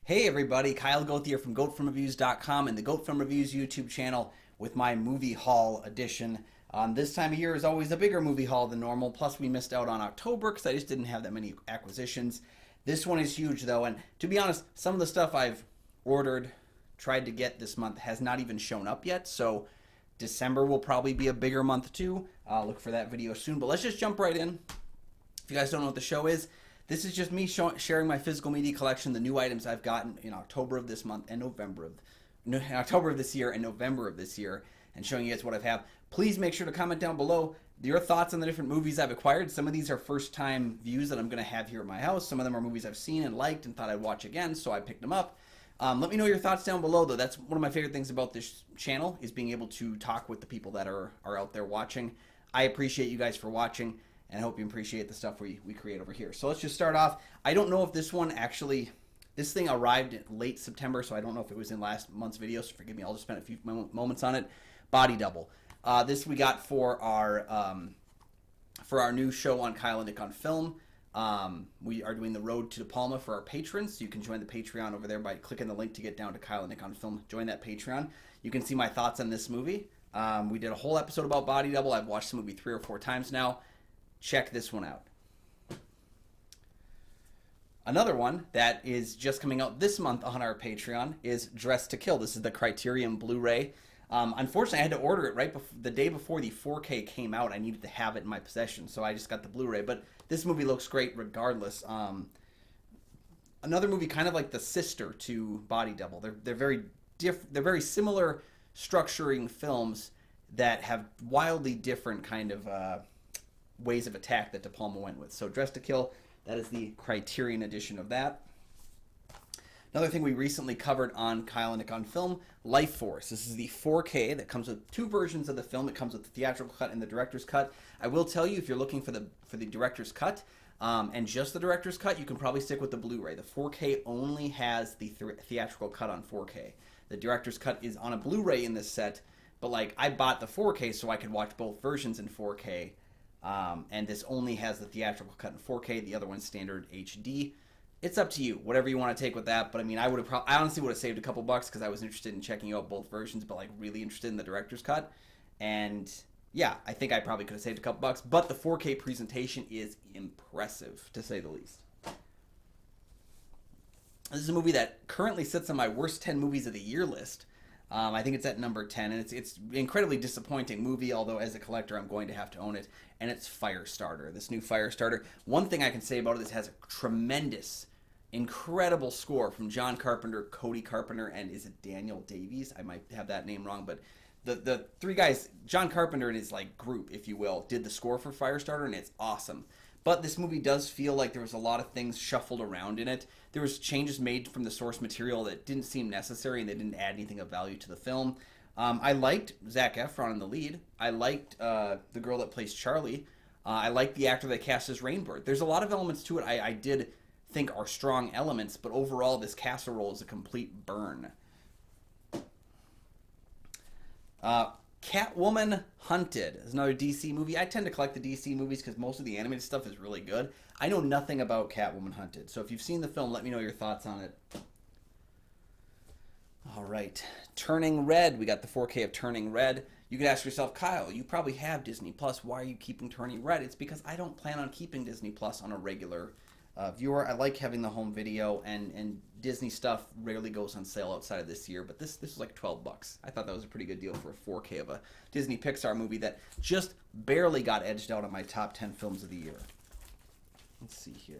Hey everybody, Kyle Goethe here from GoatFilmReviews.com and the Goat Film Reviews YouTube channel with my movie haul edition. This time of year is always a bigger movie haul than normal, plus we missed out on October because I just didn't have that many acquisitions. This one is huge though, and to be honest, some of the stuff I've ordered, tried to get this month has not even shown up yet, so December will probably be a bigger month too. Look for that video soon, but let's just jump right in. If you guys don't know what the show is, this is just me sharing my physical media collection, the new items I've gotten in October of this month and October of this year and November of this year, and showing you guys what I have. Please make sure to comment down below your thoughts on the different movies I've acquired. Some of these are first-time views that I'm going to have here at my house. Some of them are movies I've seen and liked and thought I'd watch again, so I picked them up. Let me know your thoughts down below, though. That's one of my favorite things about this channel, is being able to talk with the people that are out there watching. I appreciate you guys for watching, and I hope you appreciate the stuff we create over here. So let's just start off. I don't know if this one actually, this thing arrived in late September, so I don't know if it was in last month's video, so forgive me, I'll just spend a few moments on it. Body Double. This we got for our new show on Kyle and Nick on Film. We are doing the Road to De Palma for our patrons, so you can join the Patreon over there by clicking the link to get down to Kyle and Nick on Film. Join that Patreon. You can see my thoughts on this movie. We did a whole episode about Body Double. I've watched the movie 3 or 4 times now. Check this one out. Another one that is just coming out this month on our Patreon is Dressed to Kill. This is the Criterion Blu-ray. Unfortunately, I had to order it right the day before the 4K came out. I needed to have it in my possession, so I just got the Blu-ray. But this movie looks great regardless. Another movie kind of like the sister to Body Double. They're very similar structuring films that have wildly different kind of ways of attack that De Palma went with. So Dressed to Kill, that is the Criterion edition of that. Another thing we recently covered on Kyle and Nick on Film, Life Force. This is the 4K that comes with 2 versions of the film. It comes with the theatrical cut and the director's cut. I will tell you, if you're looking for the director's cut and just the director's cut, you can probably stick with the Blu-ray. The 4K only has the theatrical cut on 4K. The director's cut is on a Blu-ray in this set, but like I bought the 4K so I could watch both versions in 4K. And this only has the theatrical cut in 4K. The other one's standard HD. It's up to you, whatever you want to take with that. But I mean, I honestly would have saved a couple bucks because I was interested in checking out both versions, but like really interested in the director's cut. And yeah, I think I probably could have saved a couple bucks. But the 4K presentation is impressive, to say the least. This is a movie that currently sits on my worst 10 movies of the year list. I think it's at number 10, and it's incredibly disappointing movie, although as a collector I'm going to have to own it, and it's Firestarter, this new Firestarter. One thing I can say about it is it has a tremendous, incredible score from John Carpenter, Cody Carpenter, and is it Daniel Davies? I might have that name wrong, but the 3 guys, John Carpenter and his like group, if you will, did the score for Firestarter, and it's awesome. But this movie does feel like there was a lot of things shuffled around in it. There was changes made from the source material that didn't seem necessary, and they didn't add anything of value to the film. I liked Zac Efron in the lead. I liked the girl that plays Charlie. I liked the actor that cast as Rainbird. There's a lot of elements to it I did think are strong elements, but overall this casserole is a complete burn. Catwoman Hunted is another DC movie. I tend to collect the DC movies because most of the animated stuff is really good. I know nothing about Catwoman Hunted, so if you've seen the film, let me know your thoughts on it. All right, Turning Red. We got the 4K of Turning Red. You could ask yourself, Kyle, you probably have Disney Plus. Why are you keeping Turning Red? It's because I don't plan on keeping Disney Plus on a regular viewer. I like having the home video, and Disney stuff rarely goes on sale outside of this year, but this was like 12 bucks. I thought that was a pretty good deal for a 4K of a Disney Pixar movie that just barely got edged out on my top 10 films of the year. Let's see here.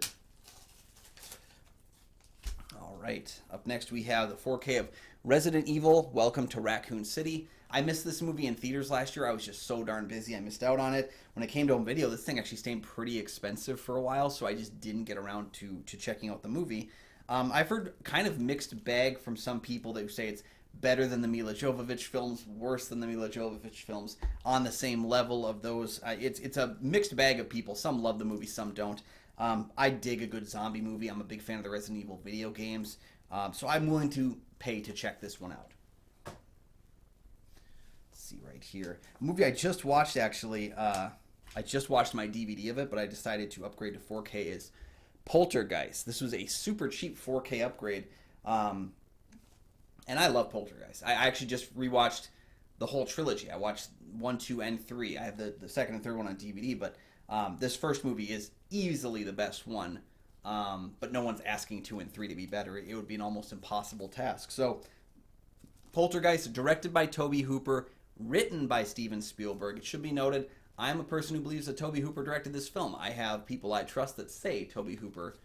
All right, up next we have the 4K of Resident Evil, Welcome to Raccoon City. I missed this movie in theaters last year. I was just so darn busy. I missed out on it. When it came to home video, this thing actually stayed pretty expensive for a while, so I just didn't get around to checking out the movie. I've heard kind of mixed bag from some people that say it's better than the Mila Jovovich films, worse than the Mila Jovovich films, on the same level of those. It's a mixed bag of people. Some love the movie, some don't. I dig a good zombie movie. I'm a big fan of the Resident Evil video games, so I'm willing to pay to check this one out. See right here, a movie I just watched actually. I just watched my DVD of it, but I decided to upgrade to 4K. Is Poltergeist. This was a super cheap 4K upgrade. Um, and I love Poltergeist. I actually just rewatched the whole trilogy. I watched 1, 2, and 3. I have the second and third one on DVD, but this first movie is easily the best one. But no one's asking 2 and 3 to be better. It would be an almost impossible task. So, Poltergeist, directed by Tobe Hooper, written by Steven Spielberg. It should be noted, I'm a person who believes that Tobe Hooper directed this film. I have people I trust that say Tobe Hooper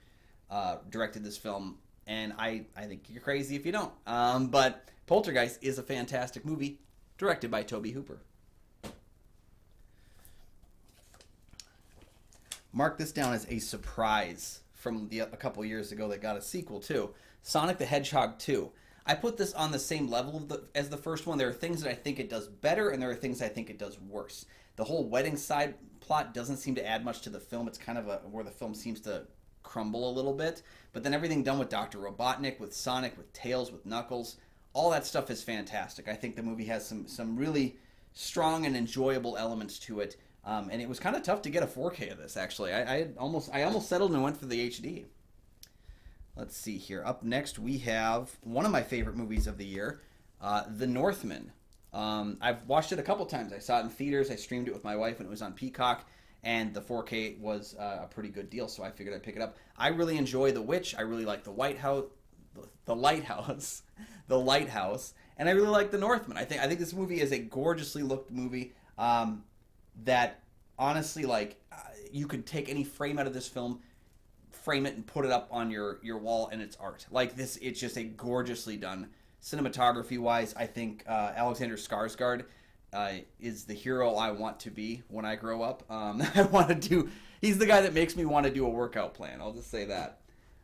directed this film, and I think you're crazy if you don't. But Poltergeist is a fantastic movie directed by Tobe Hooper. Mark this down as a surprise from a couple years ago that got a sequel too. Sonic the Hedgehog 2. I put this on the same level as the first one. There are things that I think it does better, and there are things I think it does worse. The whole wedding side plot doesn't seem to add much to the film. It's kind of where the film seems to crumble a little bit. But then everything done with Dr. Robotnik, with Sonic, with Tails, with Knuckles, all that stuff is fantastic. I think the movie has some really strong and enjoyable elements to it. And it was kind of tough to get a 4K of this, actually. I almost settled and went for the HD. Let's see here. Up next, we have one of my favorite movies of the year, The Northman. I've watched it a couple times. I saw it in theaters. I streamed it with my wife when it was on Peacock, and the 4K was a pretty good deal, so I figured I'd pick it up. I really enjoy The Witch. I really like The Lighthouse, The Lighthouse, and I really like The Northman. I think this movie is a gorgeously looked movie that honestly, you could take any frame out of this film, frame it and put it up on your wall, and it's art. Like this, it's just a gorgeously done. Cinematography wise, I think Alexander Skarsgård is the hero I want to be when I grow up. He's the guy that makes me want to do a workout plan. I'll just say that.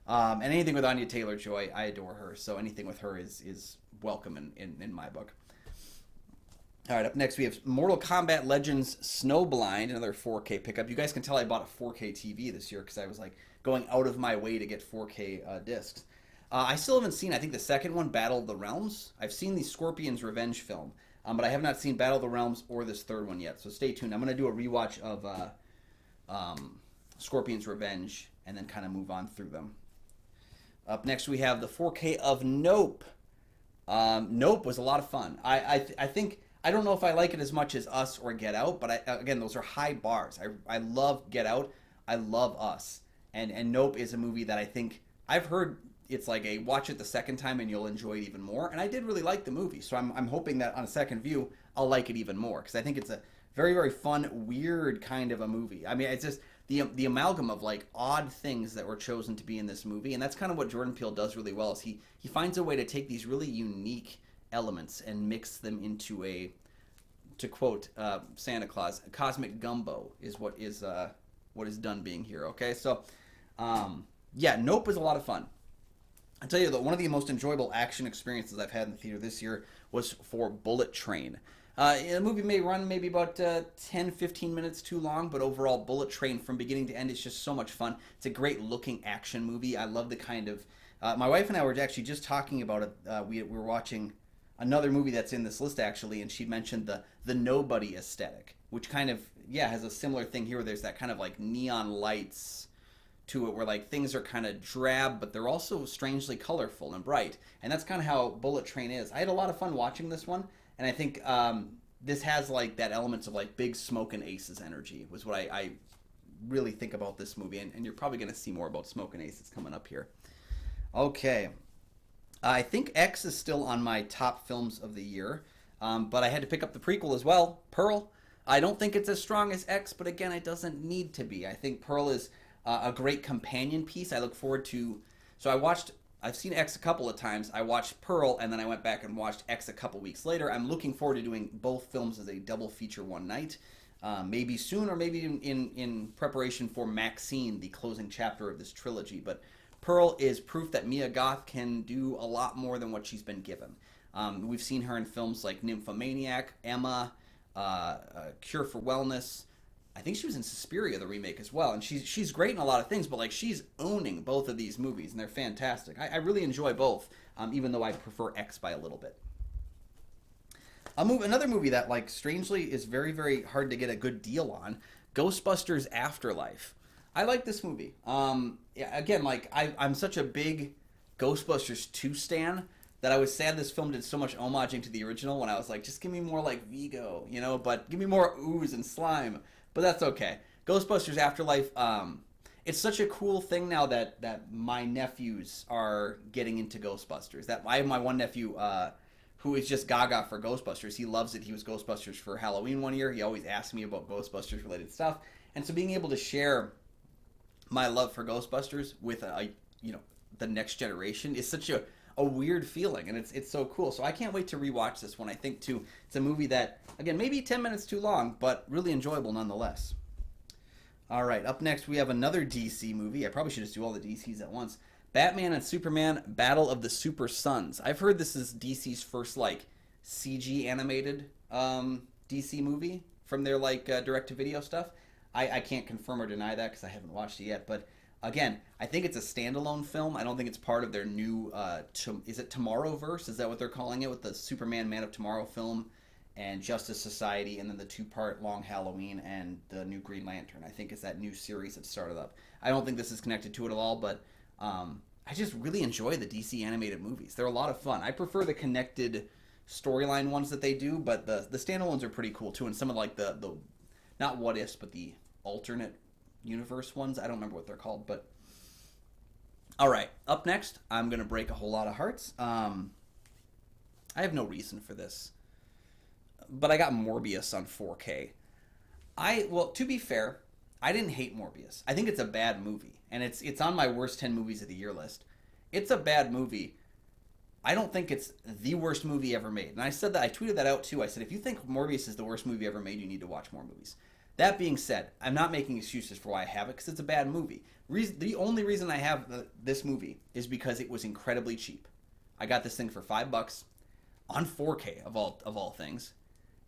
And anything with Anya Taylor-Joy, I adore her. So anything with her is welcome in my book. All right, up next we have Mortal Kombat Legends Snowblind, another 4K pickup. You guys can tell I bought a 4K TV this year because I was going out of my way to get 4K discs. I still haven't seen, I think, the second one, Battle of the Realms. I've seen the Scorpion's Revenge film, but I have not seen Battle of the Realms or this third one yet, so stay tuned. I'm going to do a rewatch of Scorpion's Revenge and then kind of move on through them. Up next we have the 4K of Nope. Nope was a lot of fun. I think... I don't know if I like it as much as Us or Get Out, but again, those are high bars. I love Get Out. I love Us. And Nope is a movie that I think I've heard it's like a watch it the second time and you'll enjoy it even more. And I did really like the movie, so I'm hoping that on a second view I'll like it even more because I think it's a very, very fun, weird kind of a movie. I mean, it's just the amalgam of odd things that were chosen to be in this movie, and that's kind of what Jordan Peele does really well. Is he finds a way to take these really unique elements and mix them into to quote Santa Claus, a cosmic gumbo is what is done being here. Okay, so yeah, Nope was a lot of fun. I tell you that one of the most enjoyable action experiences I've had in the theater this year was for Bullet Train. The movie may run maybe about 10-15 minutes too long, but overall Bullet Train from beginning to end is just so much fun. It's a great looking action movie. I love the kind of my wife and I were actually just talking about it. We were watching another movie that's in this list actually, and she mentioned the Nobody aesthetic, which kind of has a similar thing here where there's that kind of neon lights to it where things are kind of drab, but they're also strangely colorful and bright, and that's kind of how Bullet Train is. I had a lot of fun watching this one, and I think this has that elements of Big Smoke and Aces energy was what I really think about this movie, and you're probably going to see more about Smoke and Aces coming up here. Okay. I think X is still on my top films of the year, but I had to pick up the prequel as well, Pearl. I don't think it's as strong as X, but again, it doesn't need to be. I think Pearl is a great companion piece. I look forward to... So I've seen X a couple of times. I watched Pearl, and then I went back and watched X a couple weeks later. I'm looking forward to doing both films as a double feature one night. Maybe soon, or maybe in preparation for Maxine, the closing chapter of this trilogy, but... Pearl is proof that Mia Goth can do a lot more than what she's been given. We've seen her in films like Nymphomaniac, Emma, Cure for Wellness. I think she was in Suspiria, the remake, as well. And she's great in a lot of things, but she's owning both of these movies, and they're fantastic. I really enjoy both, even though I prefer X by a little bit. Another movie that strangely is very, very hard to get a good deal on, Ghostbusters Afterlife. I like this movie. Again, I'm such a big Ghostbusters 2 stan that I was sad this film did so much homaging to the original when I was like, just give me more like Vigo, you know, but give me more ooze and slime. But that's okay. Ghostbusters Afterlife, it's such a cool thing now that my nephews are getting into Ghostbusters. That I have my one nephew who is just gaga for Ghostbusters. He loves it. He was Ghostbusters for Halloween one year. He always asks me about Ghostbusters related stuff. And so being able to share my love for Ghostbusters with you know, the next generation is such a weird feeling, and it's so cool. So I can't wait to rewatch this one. I think too, it's a movie that, again, maybe 10 minutes too long, but really enjoyable nonetheless. All right, up next we have another DC movie. I probably should just do all the DCs at once. Batman and Superman: Battle of the Super Sons. I've heard this is DC's first like CG animated DC movie from their like direct-to-video stuff. I can't confirm or deny that because I haven't watched it yet, but again, I think it's a standalone film. I don't think it's part of their new, is it Tomorrowverse? Is that what they're calling it, with the Superman Man of Tomorrow film and Justice Society, and then the two-part Long Halloween and the new Green Lantern? I think it's that new series that started up. I don't think this is connected to it at all, but I just really enjoy the DC animated movies. They're a lot of fun. I prefer the connected storyline ones that they do, but the standalones are pretty cool too, and some of like the not what ifs, but the alternate universe ones. I don't remember what they're called, but all right. Up next, I'm gonna break a whole lot of hearts. I have no reason for this, but I got Morbius on 4K. Well, to be fair, I didn't hate Morbius. I think it's a bad movie, and it's on my worst 10 movies of the year list. It's a bad movie. I don't think it's the worst movie ever made, and I said that. I tweeted that out too. I said, if you think Morbius is the worst movie ever made, you need to watch more movies. That being said, I'm not making excuses for why I have it, because it's a bad movie. The only reason I have this movie is because it was incredibly cheap. I got this thing for $5 on 4K of all things,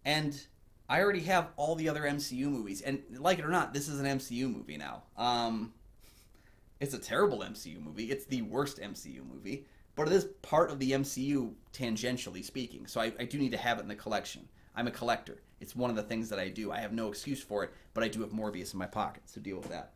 and I already have all the other MCU movies. And like it or not, this is an MCU movie now. It's a terrible MCU movie. It's the worst MCU movie, but it is part of the MCU tangentially speaking. So I do need to have it in the collection. I'm a collector. It's one of the things that I do. I have no excuse for it, but I do have Morbius in my pocket, so deal with that.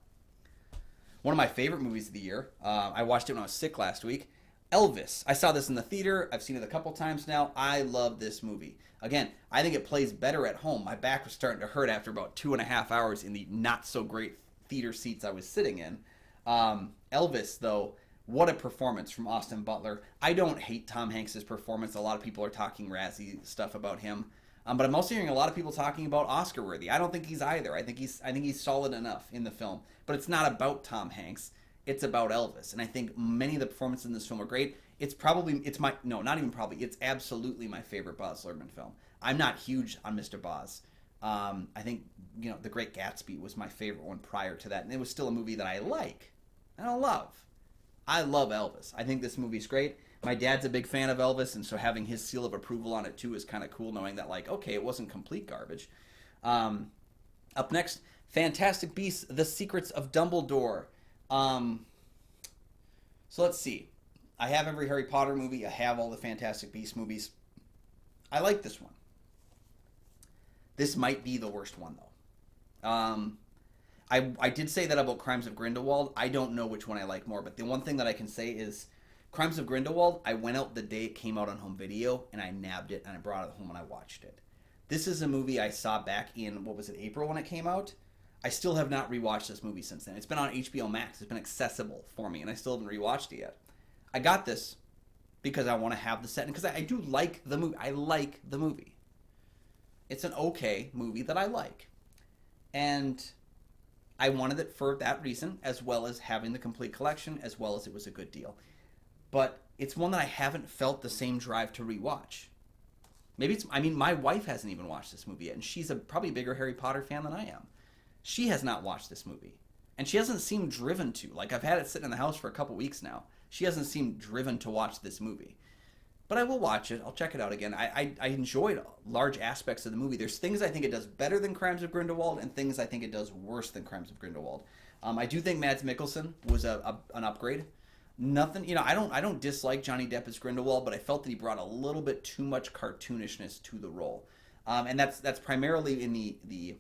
One of my favorite movies of the year, I watched it when I was sick last week, Elvis. I saw this in the theater. I've seen it a couple times now. I love this movie. Again, I think it plays better at home. My back was starting to hurt after about 2.5 hours in the not-so-great theater seats I was sitting in. Elvis, though, what a performance from Austin Butler. I don't hate Tom Hanks' performance. A lot of people are talking Razzie stuff about him. But I'm also hearing a lot of people talking about Oscar worthy. I don't think he's either. I think he's solid enough in the film. But it's not about Tom Hanks. It's about Elvis. And I think many of the performances in this film are great. It's absolutely my favorite Baz Luhrmann film. I'm not huge on Mr. Baz. I think, The Great Gatsby was my favorite one prior to that. And it was still a movie that I like and I love. I love Elvis. I think this movie's great. My dad's a big fan of Elvis, and so having his seal of approval on it too is kind of cool, knowing that, like, okay, it wasn't complete garbage. Up next, Fantastic Beasts: The Secrets of Dumbledore. So let's see. I have every Harry Potter movie. I have all the Fantastic Beasts movies. I like this one. This might be the worst one, though. I did say that about Crimes of Grindelwald. I don't know which one I like more, but the one thing that I can say is Crimes of Grindelwald, I went out the day it came out on home video, and I nabbed it, and I brought it home and I watched it. This is a movie I saw back in, April when it came out? I still have not rewatched this movie since then. It's been on HBO Max. It's been accessible for me, and I still haven't rewatched it yet. I got this because I want to have the set, because I do like the movie. I like the movie. It's an okay movie that I like. And I wanted it for that reason, as well as having the complete collection, as well as it was a good deal. But it's one that I haven't felt the same drive to rewatch. My wife hasn't even watched this movie yet, and she's probably a bigger Harry Potter fan than I am. She has not watched this movie, and she hasn't seemed driven to. Like, I've had it sitting in the house for a couple weeks now. She hasn't seemed driven to watch this movie. But I will watch it. I'll check it out again. I enjoyed large aspects of the movie. There's things I think it does better than Crimes of Grindelwald, and things I think it does worse than Crimes of Grindelwald. I do think Mads Mikkelsen was an upgrade. Nothing, I don't dislike Johnny Depp as Grindelwald, but I felt that he brought a little bit too much cartoonishness to the role, and that's primarily in the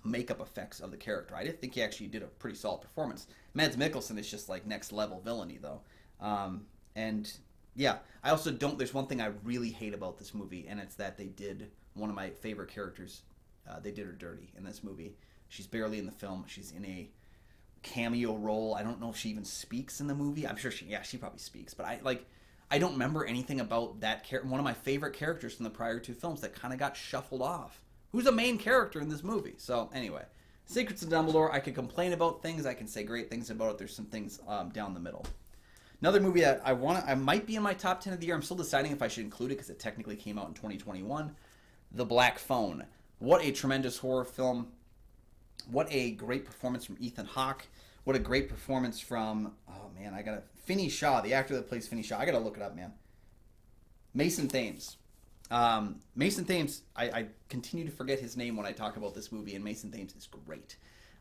makeup effects of the character. I did think he actually did a pretty solid performance. Mads Mikkelsen is just like next level villainy though. And yeah, I also don't. There's one thing I really hate about this movie, and it's that they did one of my favorite characters. They did her dirty in this movie. She's barely in the film. She's in a cameo role. I don't know if she even speaks in the movie. I'm sure she probably speaks, but I don't remember anything about that character. One of my favorite characters from the prior two films that kind of got shuffled off. Who's a main character in this movie? So anyway, Secrets of Dumbledore. I could complain about things. I can say great things about it. There's some things down the middle. Another movie that I might be in my top 10 of the year. I'm still deciding if I should include it because it technically came out in 2021. The Black Phone. What a tremendous horror film. What a great performance from Ethan Hawke. What a great performance from, Finney Shaw, the actor that plays Finney Shaw. I gotta look it up, man. Mason Thames. Mason Thames, I continue to forget his name when I talk about this movie, and Mason Thames is great.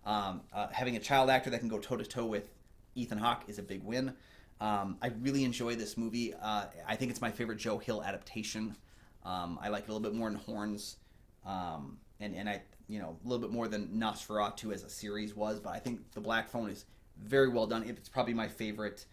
Having a child actor that can go toe-to-toe with Ethan Hawke is a big win. I really enjoy this movie. I think it's my favorite Joe Hill adaptation. I like it a little bit more than Horns. And I, a little bit more than Nosferatu as a series was, but I think The Black Phone is very well done. It's probably my favorite,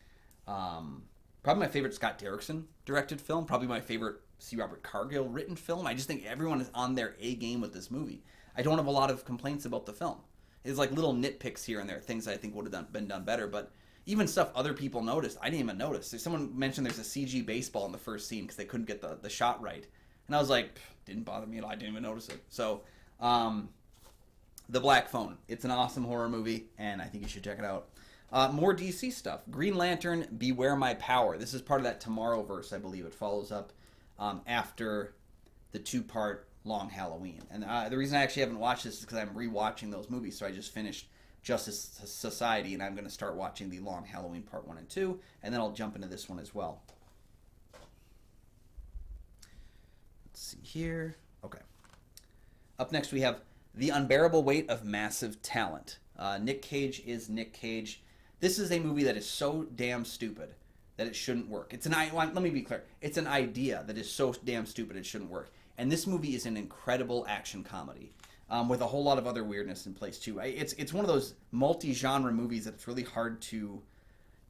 Scott Derrickson directed film. Probably my favorite C. Robert Cargill written film. I just think everyone is on their A game with this movie. I don't have a lot of complaints about the film. It's like little nitpicks here and there, things I think would have been done better, but even stuff other people noticed, I didn't even notice. Someone mentioned there's a CG baseball in the first scene because they couldn't get the shot right. And I was like, didn't bother me at all. I didn't even notice it. So, The Black Phone. It's an awesome horror movie, and I think you should check it out. More DC stuff. Green Lantern, Beware My Power. This is part of that Tomorrowverse, I believe. It follows up after the two-part Long Halloween. And the reason I actually haven't watched this is because I'm rewatching those movies. So I just finished Justice Society, and I'm going to start watching the Long Halloween Part 1 and 2, and then I'll jump into this one as well. Let's see here. Okay. Up next we have The Unbearable Weight of Massive Talent. Nick Cage is Nick Cage. This is a movie that is so damn stupid that it shouldn't work. Let me be clear. It's an idea that is so damn stupid it shouldn't work. And this movie is an incredible action comedy with a whole lot of other weirdness in place too. It's one of those multi-genre movies that it's really hard to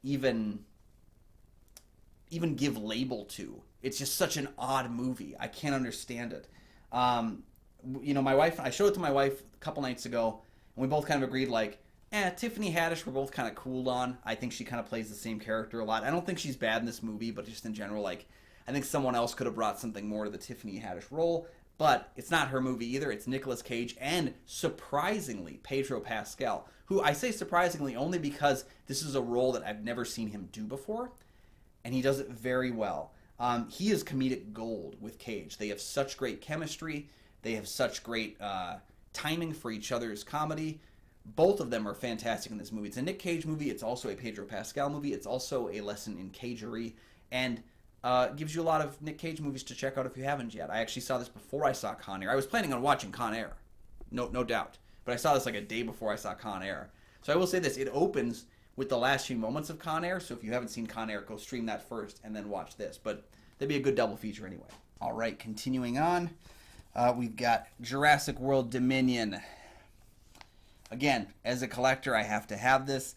even give label to. It's just such an odd movie. I can't understand it. My wife, I showed it to my wife a couple nights ago, and we both kind of agreed, Tiffany Haddish we're both kind of cooled on. I think she kind of plays the same character a lot. I don't think she's bad in this movie, but just in general, I think someone else could have brought something more to the Tiffany Haddish role, but it's not her movie either. It's Nicolas Cage and, surprisingly, Pedro Pascal, who I say surprisingly only because this is a role that I've never seen him do before, and he does it very well. He is comedic gold with Cage. They have such great chemistry. They have such great timing for each other's comedy. Both of them are fantastic in this movie. It's a Nick Cage movie. It's also a Pedro Pascal movie. It's also a lesson in cagery, and gives you a lot of Nick Cage movies to check out if you haven't yet. I actually saw this before I saw Con Air. I was planning on watching Con Air, no doubt, but I saw this a day before I saw Con Air. So I will say this: it opens with the last few moments of Con Air. So if you haven't seen Con Air, go stream that first and then watch this. But that'd be a good double feature anyway. All right, continuing on. We've got Jurassic World Dominion. Again, as a collector, I have to have this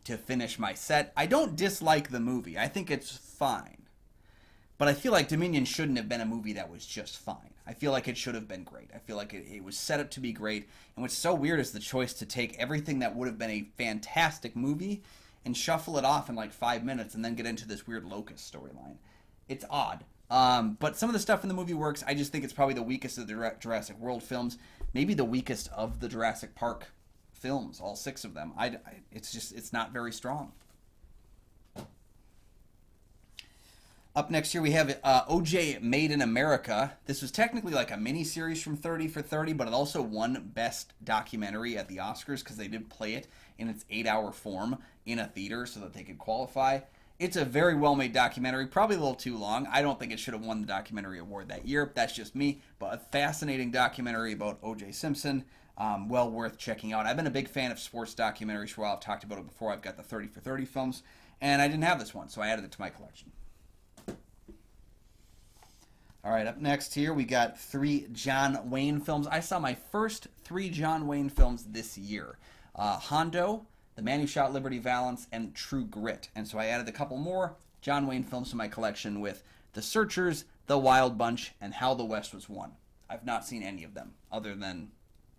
to finish my set. I don't dislike the movie. I think it's fine. But I feel like Dominion shouldn't have been a movie that was just fine. I feel like it should have been great. I feel like it was set up to be great. And what's so weird is the choice to take everything that would have been a fantastic movie and shuffle it off in 5 minutes and then get into this weird Locust storyline. It's odd. But some of the stuff in the movie works. I just think it's probably the weakest of the Jurassic World films. Maybe the weakest of the Jurassic Park films, all 6 of them. It's not very strong. Up next here we have OJ Made in America. This was technically a mini-series from 30 for 30, but it also won Best Documentary at the Oscars because they did play it in its 8-hour form in a theater so that they could qualify. It's a very well-made documentary, probably a little too long. I don't think it should have won the documentary award that year. That's just me, but a fascinating documentary about O.J. Simpson. Well worth checking out. I've been a big fan of sports documentaries for a while. I've talked about it before. I've got the 30 for 30 films, and I didn't have this one, so I added it to my collection. All right, up next here, we got 3 John Wayne films. I saw my first 3 John Wayne films this year. Hondo, The Man Who Shot Liberty Valance, and True Grit. And so I added a couple more John Wayne films to my collection with The Searchers, The Wild Bunch, and How the West Was Won. I've not seen any of them other than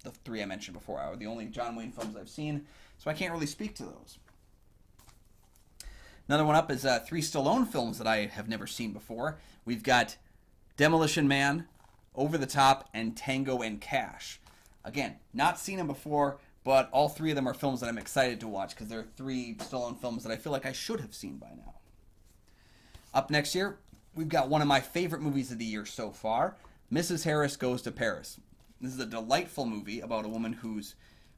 the three I mentioned before. Are the only John Wayne films I've seen, so I can't really speak to those. Another one up is three Stallone films that I have never seen before. We've got Demolition Man, Over the Top, and Tango and Cash. Again, not seen them before, but all three of them are films that I'm excited to watch because they're three Stallone films that I feel like I should have seen by now. Up next year, we've got one of my favorite movies of the year so far, Mrs. Harris Goes to Paris. This is a delightful movie about a woman who's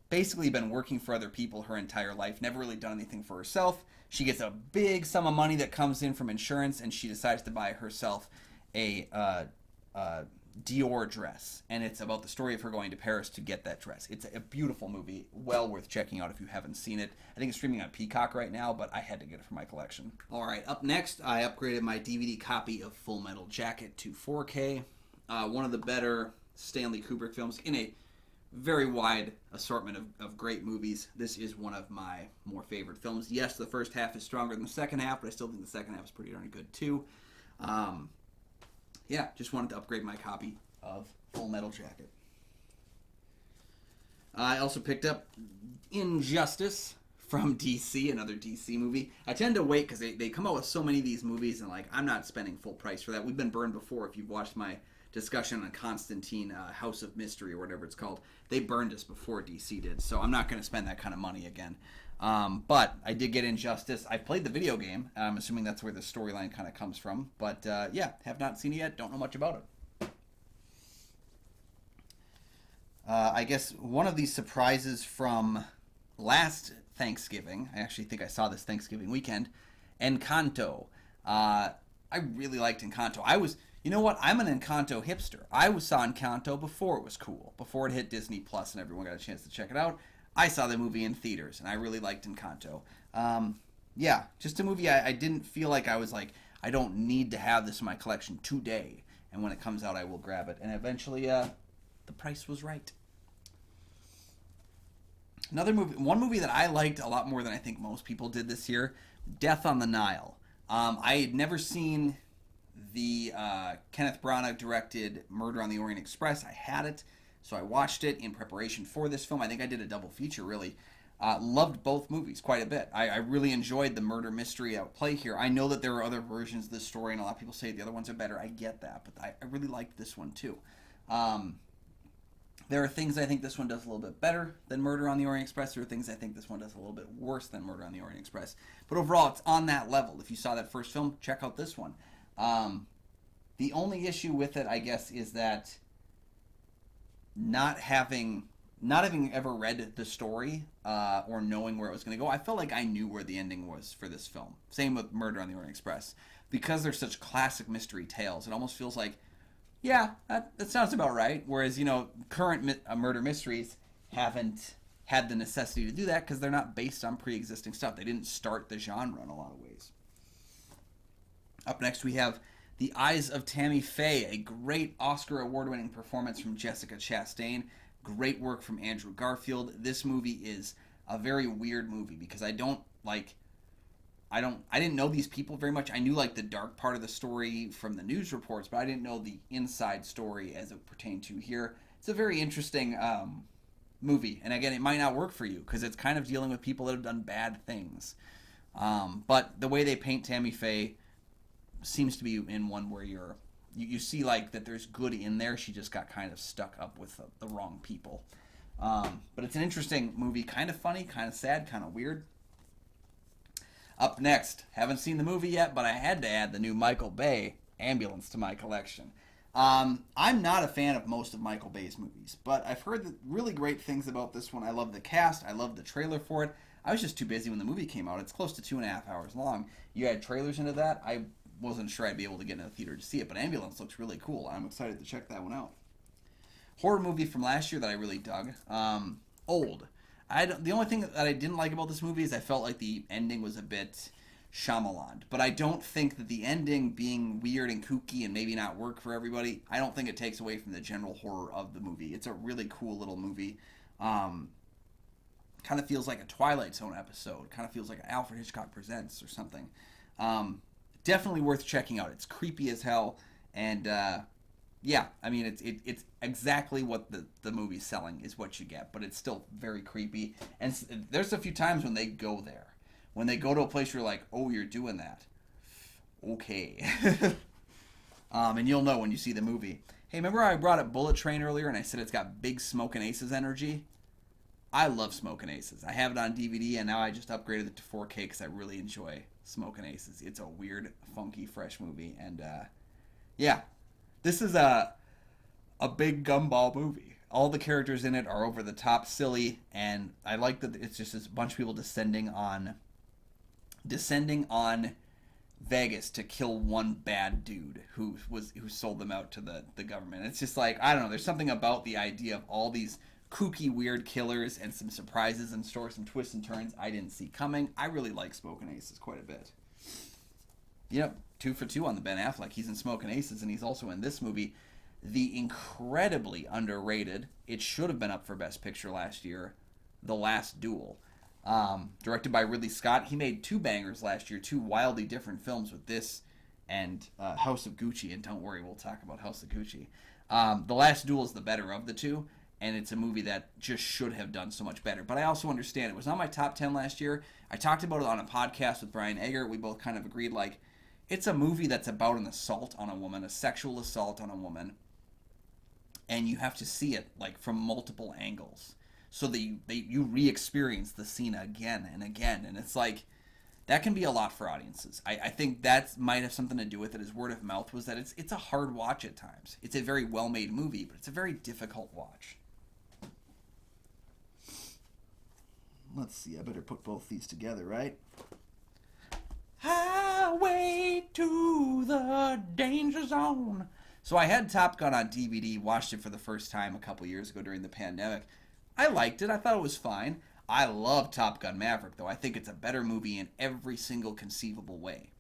basically been working for other people her entire life, never really done anything for herself. She gets a big sum of money that comes in from insurance, and she decides to buy herself a Dior dress. And it's about the story of her going to Paris to get that dress. It's a beautiful movie, well worth checking out if you haven't seen it. I think it's streaming on Peacock right now, but I had to get it for my collection. All right, up next, I upgraded my DVD copy of Full Metal Jacket to 4K. One of the better Stanley Kubrick films in a very wide assortment of great movies. This is one of my more favorite films. Yes, the first half is stronger than the second half, but I still think the second half is pretty darn good too. Yeah, just wanted to upgrade my copy of Full Metal Jacket. I also picked up Injustice from DC, another DC movie. I tend to wait because they come out with so many of these movies, and like I'm not spending full price for that. We've been burned before. If you've watched my discussion on Constantine, House of Mystery, or whatever it's called, they burned us before DC did, so I'm not going to spend that kind of money again. But I did get Injustice. I played the video game. I'm assuming that's where the storyline kind of comes from. But yeah, have not seen it yet. Don't know much about it. I guess one of these surprises from last Thanksgiving, I actually think I saw this Thanksgiving weekend, Encanto. I really liked Encanto. You know what? I'm an Encanto hipster. I saw Encanto before it was cool, before it hit Disney Plus and everyone got a chance to check it out. I saw the movie in theaters, and I really liked Encanto. Yeah, just a movie I didn't feel like I was like, I don't need to have this in my collection today. And when it comes out, I will grab it. And eventually, the price was right. One movie that I liked a lot more than I think most people did this year, Death on the Nile. I had never seen the Kenneth Branagh directed Murder on the Orient Express. I had it, so I watched it in preparation for this film. I think I did a double feature, really. Loved both movies quite a bit. I really enjoyed the murder mystery at play here. I know that there are other versions of this story, and a lot of people say the other ones are better. I get that, but I really liked this one too. There are things I think this one does a little bit better than Murder on the Orient Express. There are things I think this one does a little bit worse than Murder on the Orient Express. But overall, it's on that level. If you saw that first film, check out this one. The only issue with it, I guess, is that not having ever read the story or knowing where it was going to go, I felt like I knew where the ending was for this film. Same with Murder on the Orient Express. Because they're such classic mystery tales, it almost feels like, yeah, that sounds about right. Whereas, current murder mysteries haven't had the necessity to do that because they're not based on pre-existing stuff. They didn't start the genre in a lot of ways. Up next, we have The Eyes of Tammy Faye, a great Oscar award-winning performance from Jessica Chastain. Great work from Andrew Garfield. This movie is a very weird movie because I didn't know these people very much. I knew the dark part of the story from the news reports, but I didn't know the inside story as it pertained to here. It's a very interesting movie, and again, it might not work for you because it's kind of dealing with people that have done bad things. But the way they paint Tammy Faye seems to be in one where you see that there's good in there. She just got kind of stuck up with the wrong people. But it's an interesting movie, kind of funny, kind of sad, kind of weird. Up next, haven't seen the movie yet, but I had to add the new Michael Bay Ambulance to my collection. I'm not a fan of most of Michael Bay's movies, but I've heard really great things about this one. I love the cast. I love the trailer for it. I was just too busy when the movie came out. It's close to 2.5 hours long. You add trailers into that, I wasn't sure I'd be able to get in the theater to see it, but Ambulance looks really cool. I'm excited to check that one out. Horror movie from last year that I really dug. Old. The only thing that I didn't like about this movie is I felt like the ending was a bit Shyamalan. But I don't think that the ending being weird and kooky and maybe not work for everybody, I don't think it takes away from the general horror of the movie. It's a really cool little movie. Kind of feels like a Twilight Zone episode. Kind of feels like an Alfred Hitchcock Presents or something. Um, Definitely worth checking out. It's creepy as hell, and yeah, I mean it's exactly what the movie's selling is what you get, but it's still very creepy. And there's a few times when they go there, when they go to a place where you're like, oh, you're doing that, okay. And you'll know when you see the movie. Hey, remember I brought up Bullet Train earlier, and I said it's got big Smokin' Aces energy. I love Smokin' Aces. I have it on DVD, and now I just upgraded it to 4K because I really enjoy Smokin' Aces. It's a weird, funky, fresh movie, and yeah, this is a big gumball movie. All the characters in it are over the top, silly, and I like that it's just this bunch of people descending on Vegas to kill one bad dude who sold them out to the government. It's just like, I don't know, there's something about the idea of all these kooky weird killers and some surprises in store, some twists and turns I didn't see coming. I really like Smokin' Aces quite a bit. Yep, 2 for 2 on the Ben Affleck. He's in Smokin' Aces, and he's also in this movie, the incredibly underrated, it should have been up for Best Picture last year, The Last Duel. Directed by Ridley Scott. He made 2 bangers last year, 2 wildly different films with this and House of Gucci. And don't worry, we'll talk about House of Gucci. The Last Duel is the better of the 2, and it's a movie that just should have done so much better. But I also understand it was not my top 10 last year. I talked about it on a podcast with Brian Egger. We both kind of agreed, like, it's a movie that's about an assault on a woman, a sexual assault on a woman, and you have to see it like from multiple angles, so that you re-experience the scene again and again, and it's like that can be a lot for audiences. I think that might have something to do with it. As word of mouth was that it's a hard watch at times. It's a very well-made movie, but it's a very difficult watch. Let's see. I better put both these together, right? Highway to the Danger Zone. So I had Top Gun on DVD, watched it for the first time a couple years ago during the pandemic. I liked it. I thought it was fine. I love Top Gun Maverick, though. I think it's a better movie in every single conceivable way.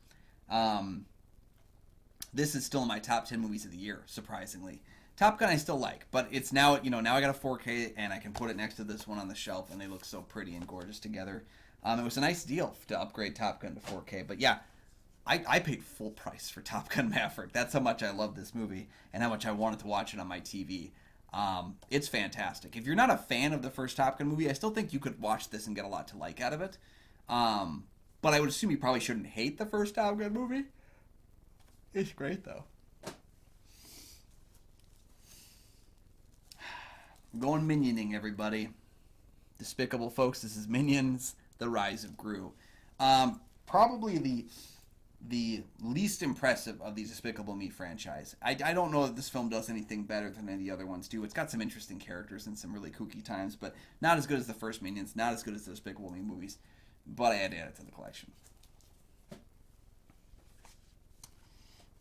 This is still in my top 10 movies of the year, surprisingly. Top Gun I still like, but it's now, now I got a 4K and I can put it next to this one on the shelf, and they look so pretty and gorgeous together. It was a nice deal to upgrade Top Gun to 4K, but yeah, I paid full price for Top Gun Maverick. That's how much I love this movie and how much I wanted to watch it on my TV. It's fantastic. If you're not a fan of the first Top Gun movie, I still think you could watch this and get a lot to like out of it. But I would assume you probably shouldn't hate the first Top Gun movie. It's great, though. Going minioning, everybody. Despicable folks, this is Minions, The Rise of Gru. Probably the least impressive of these Despicable Me franchise. I don't know that this film does anything better than any of the other ones do. It's got some interesting characters and some really kooky times, but not as good as the first Minions, not as good as the Despicable Me movies. But I had to add it to the collection.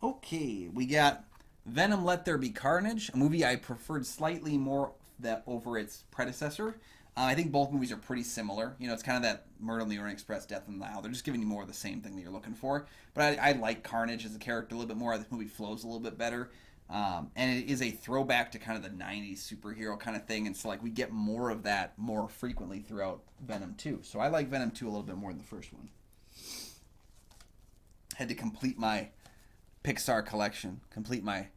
Okay, we got Venom Let There Be Carnage, a movie I preferred slightly more over its predecessor. I think both movies are pretty similar. It's kind of that Murder on the Orient Express, Death in the Nile. They're just giving you more of the same thing that you're looking for. But I like Carnage as a character a little bit more. This movie flows a little bit better. And it is a throwback to kind of the 90s superhero kind of thing. And so, like, we get more of that more frequently throughout Venom 2. So I like Venom 2 a little bit more than the first one. Had to complete my Pixar collection, complete my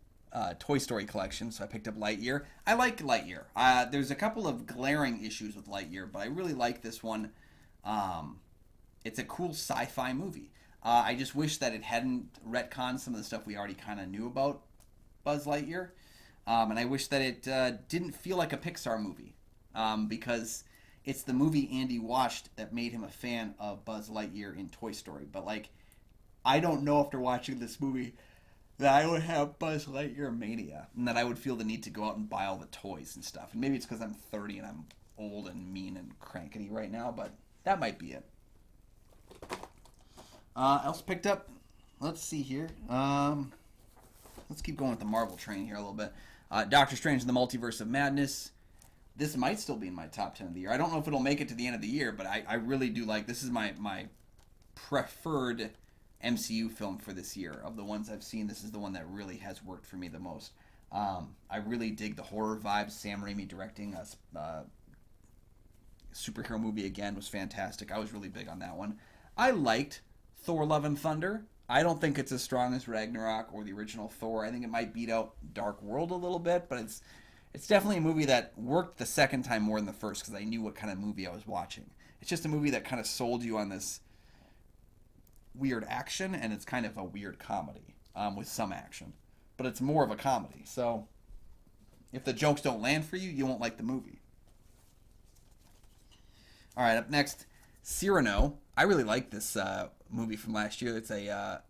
Toy Story collection, so I picked up Lightyear. I like Lightyear. There's a couple of glaring issues with Lightyear, but I really like this one. It's a cool sci-fi movie. I just wish that it hadn't retconned some of the stuff we already kind of knew about Buzz Lightyear. And I wish that it didn't feel like a Pixar movie, because it's the movie Andy watched that made him a fan of Buzz Lightyear in Toy Story. But, like, I don't know after watching this movie that I would have Buzz Lightyear mania, and that I would feel the need to go out and buy all the toys and stuff. And maybe it's because I'm 30 and I'm old and mean and crankety right now, but that might be it. Else picked up, let's see here. Let's keep going with the Marvel train here a little bit. Doctor Strange and the Multiverse of Madness. This might still be in my top 10 of the year. I don't know if it'll make it to the end of the year, but I really do like, this is my preferred MCU film for this year. Of the ones I've seen, this is the one that really has worked for me the most. I really dig the horror vibes. Sam Raimi directing us. superhero movie again was fantastic. I was really big on that one. I liked Thor: Love and Thunder. I don't think it's as strong as Ragnarok or the original Thor. I think it might beat out Dark World a little bit, but it's definitely a movie that worked the second time more than the first because I knew what kind of movie I was watching. It's just a movie that kind of sold you on this weird action, and it's kind of a weird comedy with some action. But it's more of a comedy, so if the jokes don't land for you, you won't like the movie. All right, up next, Cyrano. I really like this movie from last year. It's a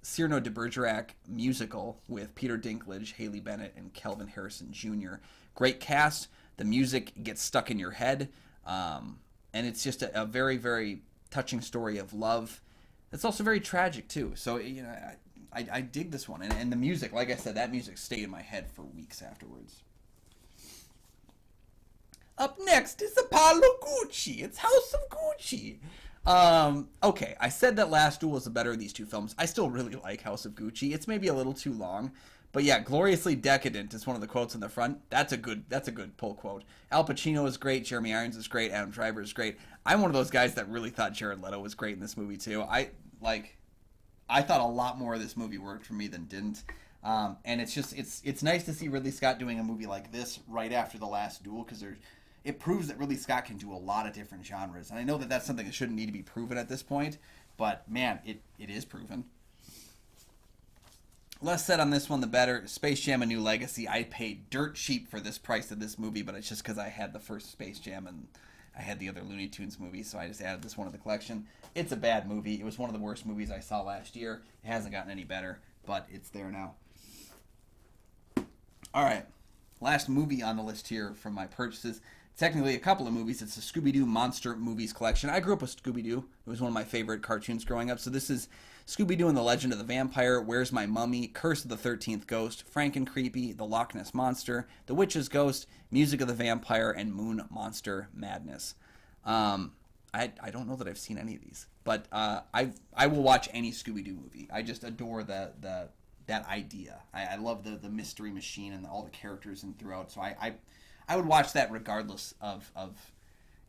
Cyrano de Bergerac musical with Peter Dinklage, Haley Bennett, and Kelvin Harrison Jr. Great cast. The music gets stuck in your head, and it's just a very, very touching story of love. It's also very tragic too. So I dig this one, and the music, like I said, that music stayed in my head for weeks afterwards. Up next is Apollo Gucci. It's House of Gucci. Okay, I said that Last Duel was the better of these two films. I still really like House of Gucci. It's maybe a little too long, but yeah, gloriously decadent is one of the quotes on the front. That's a good pull quote. Al Pacino is great. Jeremy Irons is great. Adam Driver is great. I'm one of those guys that really thought Jared Leto was great in this movie too. I thought a lot more of this movie worked for me than didn't. And it's nice to see Ridley Scott doing a movie like this right after The Last Duel because it proves that Ridley Scott can do a lot of different genres. And I know that that's something that shouldn't need to be proven at this point, but man, it is proven. Less said on this one, the better. Space Jam: A New Legacy. I paid dirt cheap for this price of this movie, but it's just because I had the first Space Jam and I had the other Looney Tunes movies, so I just added this one to the collection. It's a bad movie. It was one of the worst movies I saw last year. It hasn't gotten any better, but it's there now. All right, last movie on the list here from my purchases. Technically a couple of movies. It's a Scooby-Doo Monster Movies collection. I grew up with Scooby-Doo. It was one of my favorite cartoons growing up. So this is Scooby-Doo and the Legend of the Vampire, Where's My Mummy, Curse of the 13th Ghost, Franken-Creepy, The Loch Ness Monster, The Witch's Ghost, Music of the Vampire, and Moon Monster Madness. I don't know that I've seen any of these, but I will watch any Scooby-Doo movie. I just adore that idea. I love the mystery machine and all the characters and throughout. So I would watch that regardless of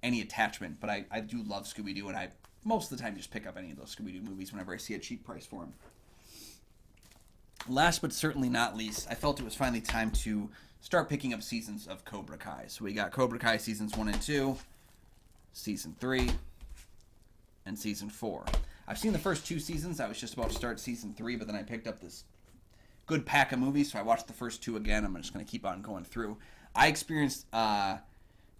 any attachment, but I do love Scooby-Doo, and I most of the time just pick up any of those Scooby-Doo movies whenever I see a cheap price for them. Last but certainly not least, I felt it was finally time to start picking up seasons of Cobra Kai. So we got Cobra Kai seasons 1 and 2, season 3, and season 4. I've seen the first 2 seasons. I was just about to start season 3, but then I picked up this good pack of movies, so I watched the first 2 again. I'm just going to keep on going through. I experienced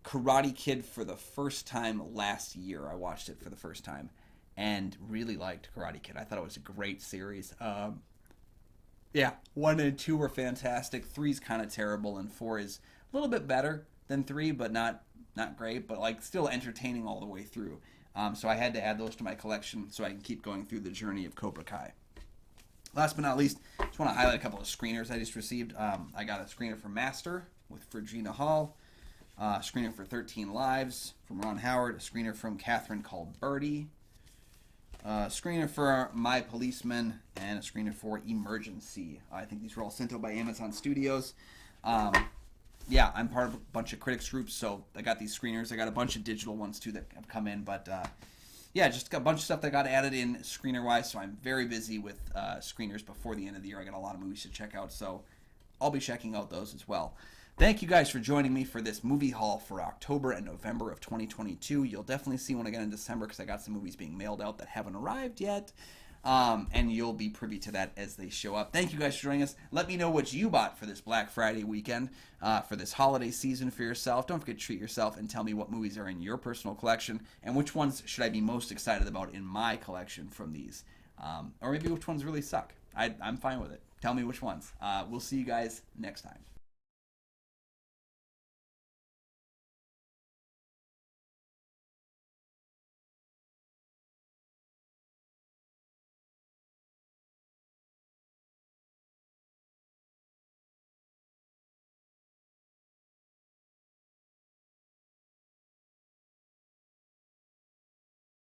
Karate Kid for the first time last year. I watched it for the first time and really liked Karate Kid. I thought it was a great series. 1 and 2 were fantastic. 3's kind of terrible, and 4 is a little bit better than 3, but not great, but like still entertaining all the way through. So I had to add those to my collection so I can keep going through the journey of Cobra Kai. Last but not least, I just want to highlight a couple of screeners I just received. I got a screener for Master with Virginia Hall, a screener for 13 Lives from Ron Howard, a screener from Catherine called Birdie, a screener for My Policeman, and a screener for Emergency. I think these were all sent out by Amazon Studios. I'm part of a bunch of critics groups, so I got these screeners. I got a bunch of digital ones too that have come in, but just a bunch of stuff that got added in screener-wise, so I'm very busy with screeners before the end of the year. I got a lot of movies to check out, so I'll be checking out those as well. Thank you guys for joining me for this movie haul for October and November of 2022. You'll definitely see one again in December because I got some movies being mailed out that haven't arrived yet. And you'll be privy to that as they show up. Thank you guys for joining us. Let me know what you bought for this Black Friday weekend, for this holiday season for yourself. Don't forget to treat yourself and tell me what movies are in your personal collection and which ones should I be most excited about in my collection from these. Or maybe which ones really suck. I'm fine with it. Tell me which ones. We'll see you guys next time.